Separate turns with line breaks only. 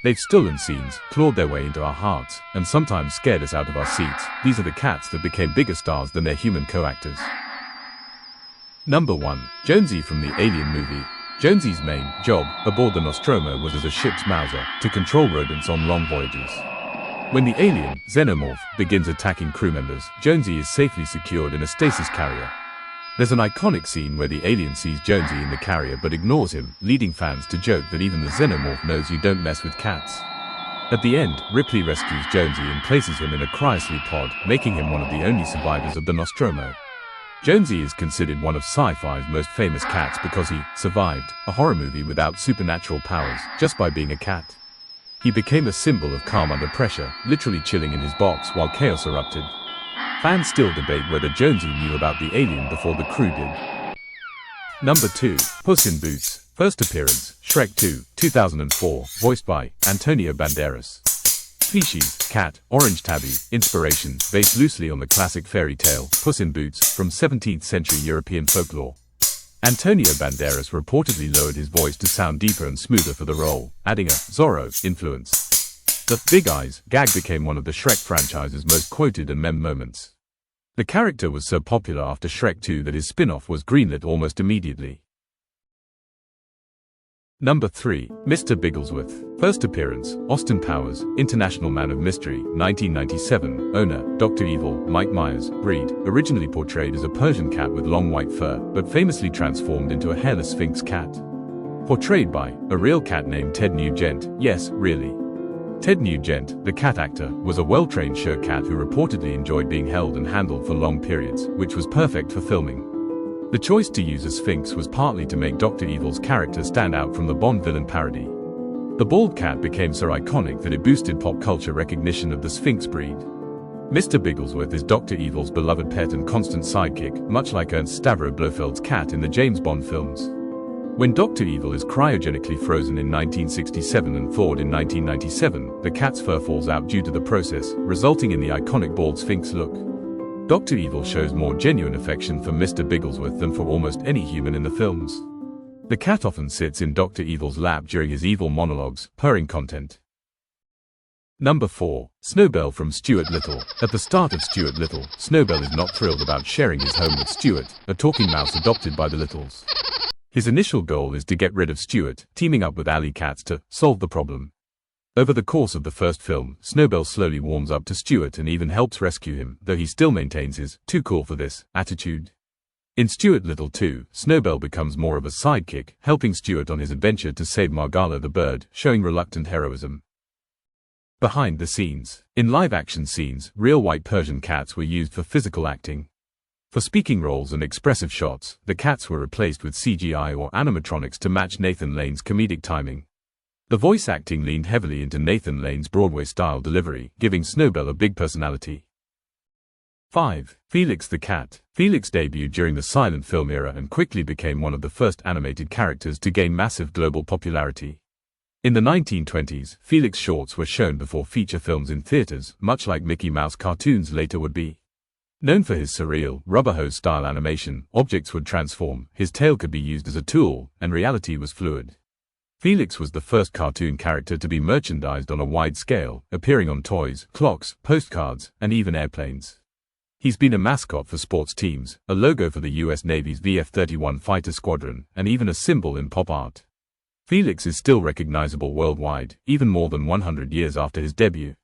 They've stolen scenes, clawed their way into our hearts, and sometimes scared us out of our seats. These are the cats that became bigger stars than their human co-actors. Number 1. Jonesy from the Alien movie. Jonesy's main job aboard the Nostromo was as a ship's mouser, to control rodents on long voyages. When the alien xenomorph begins attacking crew members, Jonesy is safely secured in a stasis carrier. There's an iconic scene where the alien sees Jonesy in the carrier but ignores him, leading fans to joke that even the xenomorph knows you don't mess with cats. At the end, Ripley rescues Jonesy and places him in a cryosleep pod, making him one of the only survivors of the Nostromo. Jonesy is considered one of sci-fi's most famous cats because he survived a horror movie without supernatural powers, just by being a cat. He became a symbol of calm under pressure, literally chilling in his box while chaos erupted. Fans still debate whether Jonesy knew about the alien before the crew did. Number 2. Puss in Boots. First appearance, Shrek 2, 2004, voiced by Antonio Banderas. Species, cat, orange tabby. Inspiration, based loosely on the classic fairy tale, Puss in Boots, from 17th century European folklore. Antonio Banderas reportedly lowered his voice to sound deeper and smoother for the role, adding a Zorro influence. The Big Eyes gag became one of the Shrek franchise's most quoted and memed moments. The character was so popular after Shrek 2 that his spin-off was greenlit almost immediately. Number 3. Mr. Bigglesworth. First appearance, Austin Powers, International Man of Mystery, 1997, owner, Dr. Evil, Mike Myers, breed, originally portrayed as a Persian cat with long white fur, but famously transformed into a hairless Sphinx cat. Portrayed by a real cat named Ted Nugent. Yes, really. Ted Nugent, the cat actor, was a well-trained show cat who reportedly enjoyed being held and handled for long periods, which was perfect for filming. The choice to use a Sphinx was partly to make Dr. Evil's character stand out from the Bond villain parody. The bald cat became so iconic that it boosted pop culture recognition of the Sphinx breed. Mr. Bigglesworth is Dr. Evil's beloved pet and constant sidekick, much like Ernst Stavro Blofeld's cat in the James Bond films. When Dr. Evil is cryogenically frozen in 1967 and thawed in 1997, the cat's fur falls out due to the process, resulting in the iconic bald Sphinx look. Dr. Evil shows more genuine affection for Mr. Bigglesworth than for almost any human in the films. The cat often sits in Dr. Evil's lap during his evil monologues, purring content. Number 4. Snowbell from Stuart Little. At the start of Stuart Little, Snowbell is not thrilled about sharing his home with Stuart, a talking mouse adopted by the Littles. His initial goal is to get rid of Stuart, teaming up with alley cats to solve the problem. Over the course of the first film, Snowbell slowly warms up to Stuart and even helps rescue him, though he still maintains his "too cool for this" attitude. In Stuart Little 2, Snowbell becomes more of a sidekick, helping Stuart on his adventure to save Margala the bird, showing reluctant heroism. Behind the scenes. In live-action scenes, real white Persian cats were used for physical acting. For speaking roles and expressive shots, the cats were replaced with CGI or animatronics to match Nathan Lane's comedic timing. The voice acting leaned heavily into Nathan Lane's Broadway-style delivery, giving Snowbell a big personality. 5. Felix the Cat. Felix debuted during the silent film era and quickly became one of the first animated characters to gain massive global popularity. In the 1920s, Felix shorts were shown before feature films in theaters, much like Mickey Mouse cartoons later would be. Known for his surreal, rubber hose-style animation, objects would transform, his tail could be used as a tool, and reality was fluid. Felix was the first cartoon character to be merchandised on a wide scale, appearing on toys, clocks, postcards, and even airplanes. He's been a mascot for sports teams, a logo for the US Navy's VF-31 fighter squadron, and even a symbol in pop art. Felix is still recognizable worldwide, even more than 100 years after his debut.